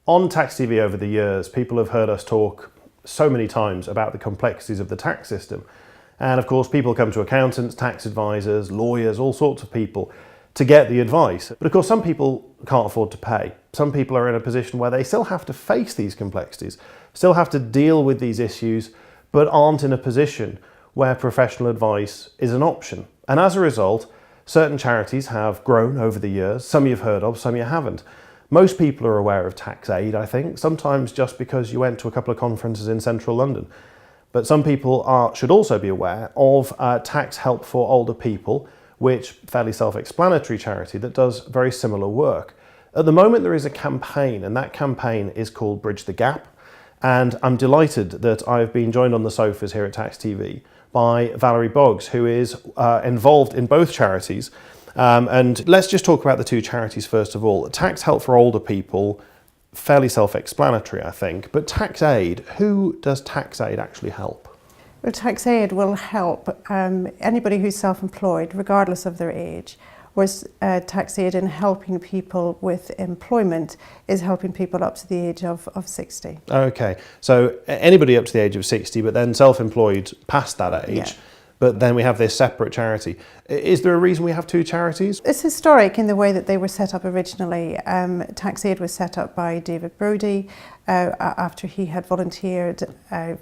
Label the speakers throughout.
Speaker 1: On Tax TV over the years, people have heard us talk so many times about the complexities of the tax system. And of course, people come to accountants, tax advisors, lawyers, all sorts of people to get the advice. But of course, some people can't afford to pay. Some people are in a position where they still have to face these complexities, still have to deal with these issues, but aren't in a position where professional advice is an option. And as a result, certain charities have grown over the years. Some you've heard of, some you haven't. Most people are aware of TaxAid, I think, sometimes just because you went to a couple of conferences in central London. But some people should also be aware of Tax Help for Older People, which fairly self-explanatory charity that does very similar work. At the moment there is a campaign, and that campaign is called Bridge the Gap. And I'm delighted that I've been joined on the sofas here at Tax TV by Valerie Boggs, who is involved in both charities. And let's just talk about the two charities first of all. Tax Help for Older People, fairly self-explanatory, I think. But TaxAid, who does TaxAid actually help?
Speaker 2: Well, TaxAid will help anybody who's self-employed, regardless of their age. Whereas TaxAid in helping people with employment is helping people up to the age of 60.
Speaker 1: Okay, so anybody up to the age of 60, but then self-employed past that age. Yeah. But then we have this separate charity. Is there a reason we have two charities?
Speaker 2: It's historic in the way that they were set up originally. TaxAid was set up by David Brodie after he had volunteered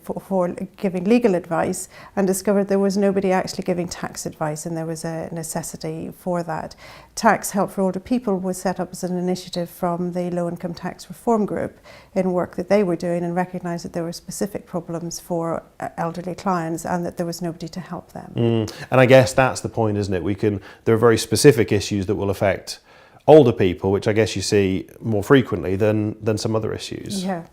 Speaker 2: for giving legal advice and discovered there was nobody actually giving tax advice, and there was a necessity for that. Tax Help for Older People was set up as an initiative from the Low Income Tax Reform Group in work that they were doing, and recognised that there were specific problems for elderly clients and that there was nobody to help them.
Speaker 1: And I guess that's the point, isn't it? There are very specific issues that will affect older people, which I guess you see more frequently than some other issues.
Speaker 2: Yeah,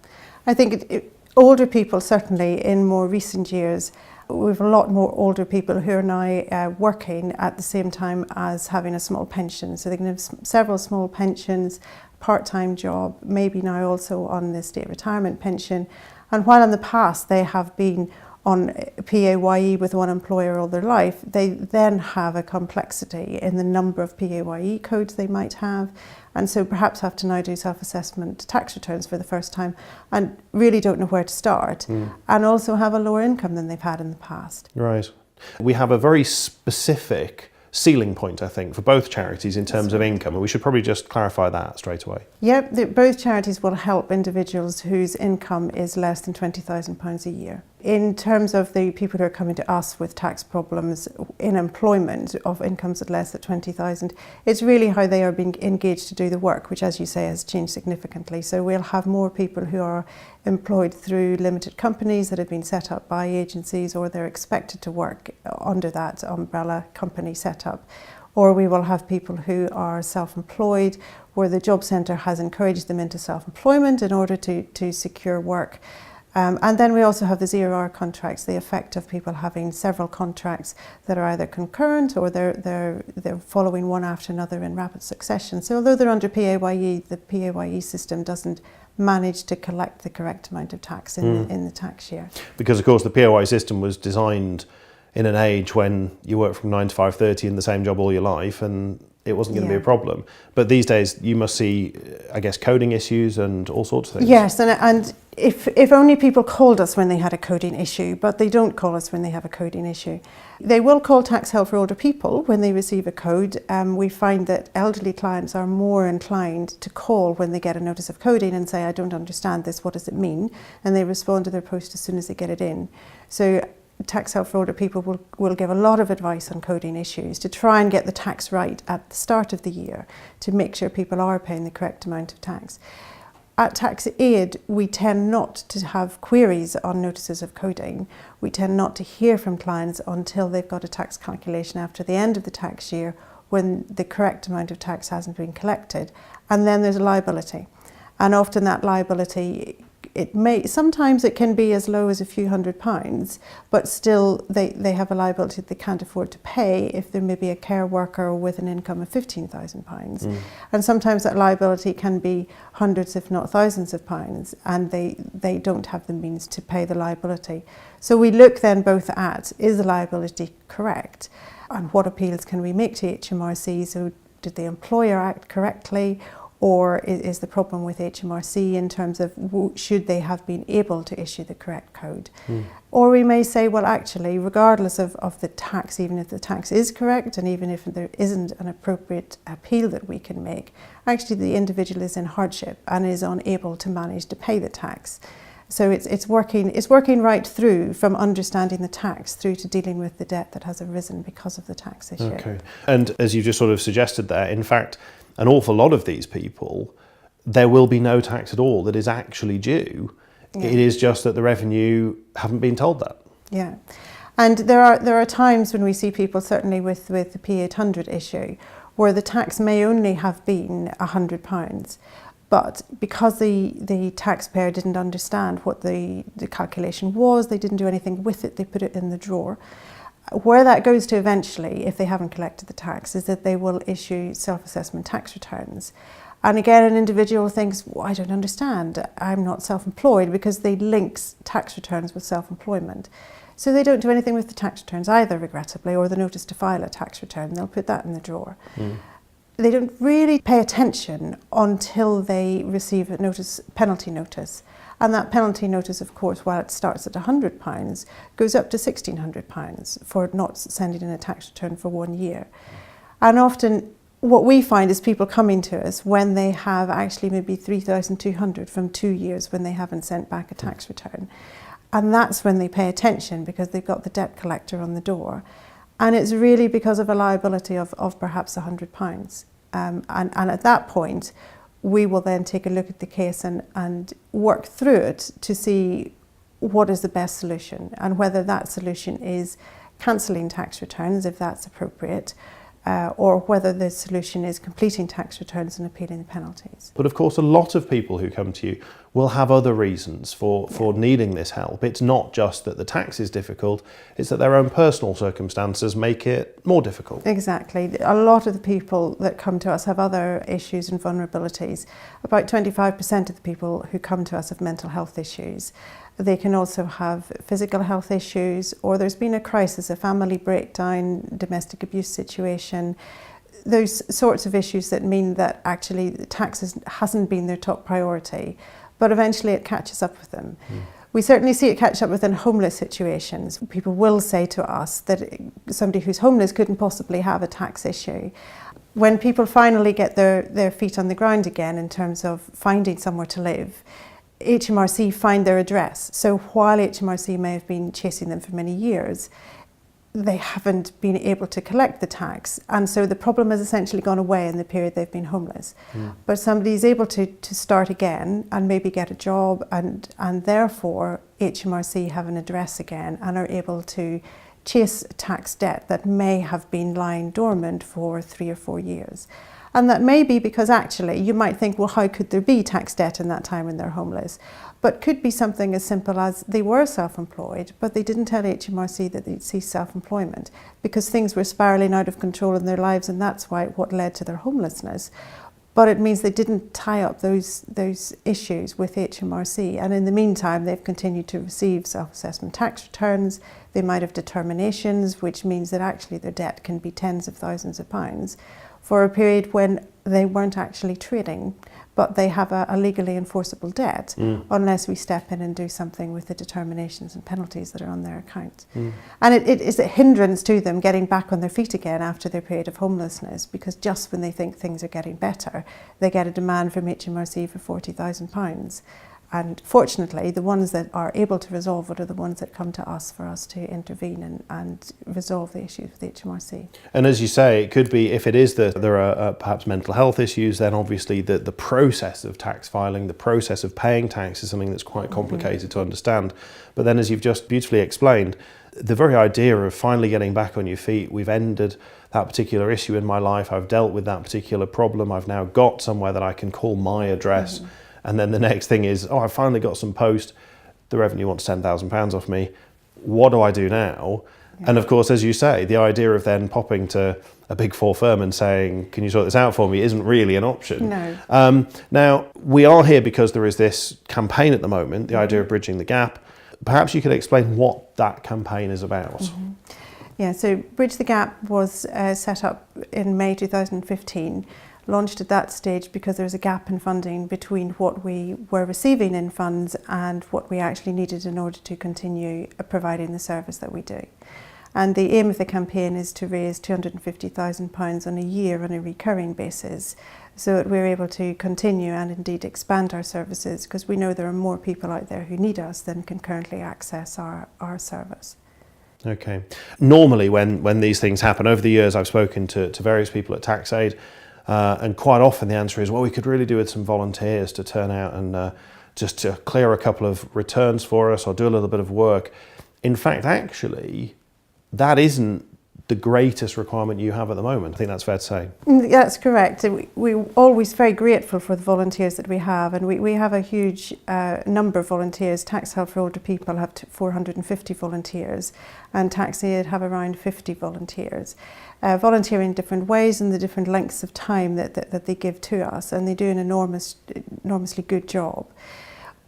Speaker 2: I think older people, certainly in more recent years, we have a lot more older people who are now working at the same time as having a small pension. So they can have several small pensions, part-time job, maybe now also on the state retirement pension. And while in the past they have been on PAYE with one employer all their life, they then have a complexity in the number of PAYE codes they might have, and so perhaps have to now do self-assessment tax returns for the first time and really don't know where to start, and also have a lower income than they've had in the past.
Speaker 1: Right. We have a very specific ceiling point, I think, for both charities in terms of income, and we should probably just clarify that straight away.
Speaker 2: Yep, both charities will help individuals whose income is less than £20,000 a year. In terms of the people who are coming to us with tax problems in employment of incomes at less than 20,000, it's really how they are being engaged to do the work, which, as you say, has changed significantly. So we'll have more people who are employed through limited companies that have been set up by agencies, or they're expected to work under that umbrella company setup. Or we will have people who are self-employed, where the Job Centre has encouraged them into self-employment in order to secure work. And then we also have the zero-hour contracts, the effect of people having several contracts that are either concurrent or they're following one after another in rapid succession. So although they're under PAYE, the PAYE system doesn't manage to collect the correct amount of tax in the tax year.
Speaker 1: Because of course the PAYE system was designed in an age when you work from 9 to 5:30 in the same job all your life, and it wasn't going to be a problem. But these days you must see, I guess, coding issues and all sorts of things.
Speaker 2: Yes, and if only people called us when they had a coding issue, but they don't call us when they have a coding issue. They will call Tax Help for Older People when they receive a code. We find that elderly clients are more inclined to call when they get a notice of coding and say, I don't understand this, what does it mean? And they respond to their post as soon as they get it in. So Tax Help for Older People will give a lot of advice on coding issues to try and get the tax right at the start of the year, to make sure people are paying the correct amount of tax. At TaxAid, we tend not to have queries on notices of coding. We tend not to hear from clients until they've got a tax calculation after the end of the tax year, when the correct amount of tax hasn't been collected. And then there's a liability. And often that liability, sometimes it can be as low as a few £100s, but still they have a liability that they can't afford to pay if there may be a care worker with an income of £15,000. And sometimes that liability can be hundreds, if not thousands of pounds, and they don't have the means to pay the liability. So we look then both at, is the liability correct, and what appeals can we make to HMRC? So did the employer act correctly? Or is the problem with HMRC in terms of should they have been able to issue the correct code? Or we may say, well, actually, regardless of the tax, even if the tax is correct and even if there isn't an appropriate appeal that we can make, actually the individual is in hardship and is unable to manage to pay the tax. So it's working right through from understanding the tax through to dealing with the debt that has arisen because of the tax issue.
Speaker 1: Okay. And as you just sort of suggested there, in fact, an awful lot of these people, there will be no tax at all that is actually due. Yeah. It is just that the revenue haven't been told that.
Speaker 2: Yeah. And there are times when we see people, certainly with the P800 issue, where the tax may only have been £100. But because the taxpayer didn't understand what the calculation was, they didn't do anything with it, they put it in the drawer. Where that goes to eventually, if they haven't collected the tax, is that they will issue self-assessment tax returns. And again, an individual thinks, well, I don't understand, I'm not self-employed, because they link tax returns with self-employment. So they don't do anything with the tax returns either, regrettably, or the notice to file a tax return, they'll put that in the drawer. They don't really pay attention until they receive a penalty notice. And that penalty notice, of course, while it starts at £100, goes up to £1,600 for not sending in a tax return for 1 year. And often what we find is people coming to us when they have actually maybe £3,200 from 2 years when they haven't sent back a tax return. And that's when they pay attention, because they've got the debt collector on the door. And it's really because of a liability of perhaps £100. And at that point, we will then take a look at the case and work through it to see what is the best solution, and whether that solution is cancelling tax returns, if that's appropriate, or whether the solution is completing tax returns and appealing the penalties.
Speaker 1: But of course, a lot of people who come to you will have other reasons for needing this help. It's not just that the tax is difficult, it's that their own personal circumstances make it more difficult.
Speaker 2: Exactly. A lot of the people that come to us have other issues and vulnerabilities. About 25% of the people who come to us have mental health issues. They can also have physical health issues, or there's been a crisis, a family breakdown, domestic abuse situation. Those sorts of issues that mean that actually the tax hasn't been their top priority, but eventually it catches up with them. We certainly see it catch up within homeless situations. People will say to us that somebody who's homeless couldn't possibly have a tax issue. When people finally get their feet on the ground again in terms of finding somewhere to live, HMRC find their address. So while HMRC may have been chasing them for many years, they haven't been able to collect the tax, and so the problem has essentially gone away in the period they've been homeless. But somebody is able to start again and maybe get a job, and therefore HMRC have an address again and are able to chase tax debt that may have been lying dormant for 3 or 4 years. And that may be because actually you might think, well, how could there be tax debt in that time when they're homeless? But could be something as simple as they were self-employed, but they didn't tell HMRC that they'd ceased self-employment because things were spiralling out of control in their lives, and that's what led to their homelessness. But it means they didn't tie up those issues with HMRC, and in the meantime they've continued to receive self-assessment tax returns. They might have determinations, which means that actually their debt can be tens of thousands of pounds for a period when they weren't actually trading, but they have a legally enforceable debt unless we step in and do something with the determinations and penalties that are on their account. And it is a hindrance to them getting back on their feet again after their period of homelessness, because just when they think things are getting better, they get a demand from HMRC for £40,000. And fortunately, the ones that are able to resolve it are the ones that come to us for us to intervene and resolve the issues with HMRC.
Speaker 1: And as you say, it could be, if it is that there are perhaps mental health issues, then obviously the process of tax filing, the process of paying tax is something that's quite complicated to understand. But then, as you've just beautifully explained, the very idea of finally getting back on your feet, we've ended that particular issue in my life, I've dealt with that particular problem, I've now got somewhere that I can call my address. And then the next thing is, I finally got some post, the revenue wants £10,000 off me, what do I do now? And of course, as you say, the idea of then popping to a Big Four firm and saying, can you sort this out for me, isn't really an option.
Speaker 2: No.
Speaker 1: Now, we are here because there is this campaign at the moment, the idea of bridging the gap. Perhaps you could explain what that campaign is about.
Speaker 2: Yeah, so Bridge the Gap was set up in May 2015, launched at that stage because there was a gap in funding between what we were receiving in funds and what we actually needed in order to continue providing the service that we do. And the aim of the campaign is to raise £250,000 on a year on a recurring basis, so that we're able to continue and indeed expand our services, because we know there are more people out there who need us than can currently access our service.
Speaker 1: Okay. Normally when these things happen, over the years I've spoken to various people at TaxAid, and quite often the answer is, well, we could really do with some volunteers to turn out and just to clear a couple of returns for us or do a little bit of work. In fact, actually, that isn't the greatest requirement you have at the moment. I think that's fair to say.
Speaker 2: That's correct. We're always very grateful for the volunteers that we have, and we have a huge number of volunteers. Tax Help for Older People have 450 volunteers, and TaxAid have around 50 volunteers. Volunteering in different ways and the different lengths of time that they give to us, and they do an enormously good job.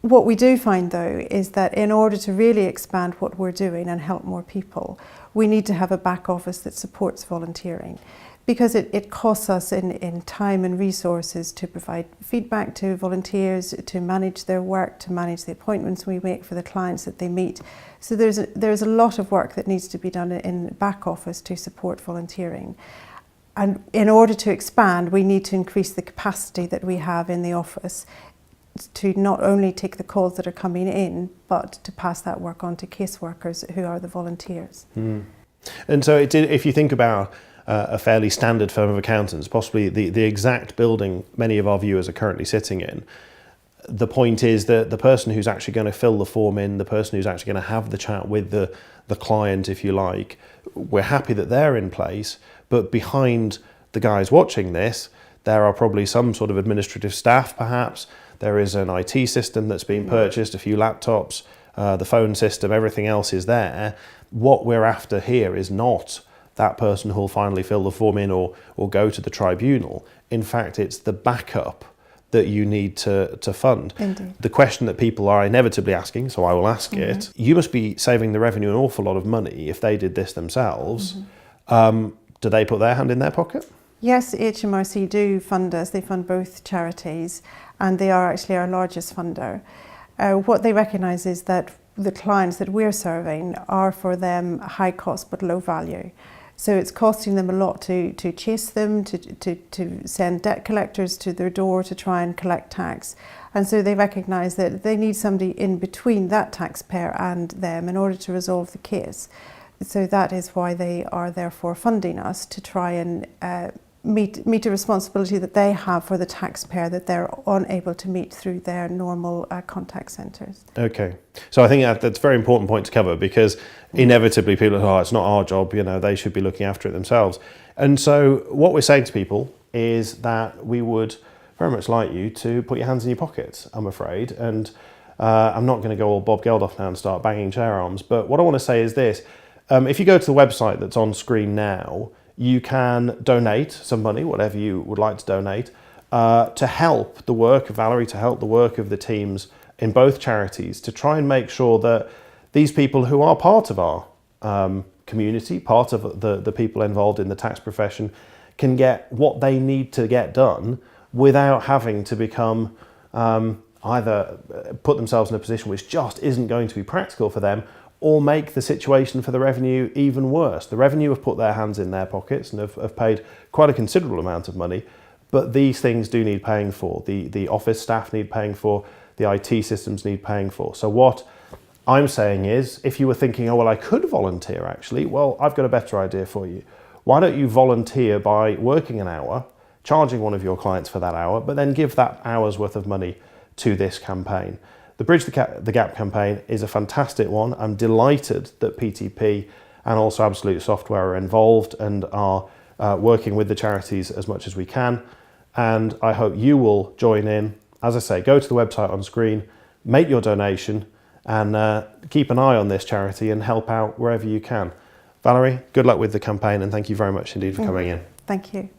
Speaker 2: What we do find, though, is that in order to really expand what we're doing and help more people, we need to have a back office that supports volunteering, because it costs us in time and resources to provide feedback to volunteers, to manage their work, to manage the appointments we make for the clients that they meet. So there's a lot of work that needs to be done in back office to support volunteering. And in order to expand, we need to increase the capacity that we have in the office to not only take the calls that are coming in, but to pass that work on to caseworkers who are the volunteers.
Speaker 1: Mm. And so if you think about a fairly standard firm of accountants, possibly the exact building many of our viewers are currently sitting in, the point is that the person who's actually going to fill the form in, the person who's actually going to have the chat with the client, if you like, we're happy that they're in place, but behind the guys watching this, there are probably some sort of administrative staff perhaps. There is an IT system that's been purchased, a few laptops, the phone system, everything else is there. What we're after here is not that person who'll finally fill the form in or go to the tribunal. In fact, it's the backup that you need to fund.
Speaker 2: Indeed.
Speaker 1: The question that people are inevitably asking, so I will ask it, you must be saving the revenue an awful lot of money if they did this themselves. Do they put their hand in their pocket?
Speaker 2: Yes, HMRC do fund us. They fund both charities, and they are actually our largest funder. What they recognise is that the clients that we're serving are for them high cost but low value. So it's costing them a lot to chase them, to send debt collectors to their door to try and collect tax. And so they recognise that they need somebody in between that taxpayer and them in order to resolve the case. So that is why they are therefore funding us, to try and meet a responsibility that they have for the taxpayer that they're unable to meet through their normal contact centres.
Speaker 1: Okay, so I think that's a very important point to cover, because inevitably people are, oh, it's not our job, they should be looking after it themselves. And so what we're saying to people is that we would very much like you to put your hands in your pockets, I'm afraid. And I'm not going to go all Bob Geldof now and start banging chair arms, but what I want to say is this. If you go to the website that's on screen now, you can donate some money, whatever you would like to donate, to help the work of Valerie, to help the work of the teams in both charities, to try and make sure that these people who are part of our community, part of the people involved in the tax profession, can get what they need to get done without having to become either put themselves in a position which just isn't going to be practical for them, or make the situation for the revenue even worse. The revenue have put their hands in their pockets and have paid quite a considerable amount of money, but these things do need paying for. The office staff need paying for, the IT systems need paying for. So what I'm saying is, if you were thinking, oh, well, I could volunteer actually, well, I've got a better idea for you. Why don't you volunteer by working an hour, charging one of your clients for that hour, but then give that hour's worth of money to this campaign? The Bridge the Gap campaign is a fantastic one. I'm delighted that PTP and also Absolute Software are involved and are working with the charities as much as we can. And I hope you will join in. As I say, go to the website on screen, make your donation, and keep an eye on this charity and help out wherever you can. Valerie, good luck with the campaign, and thank you very much indeed for coming in.
Speaker 2: Thank you.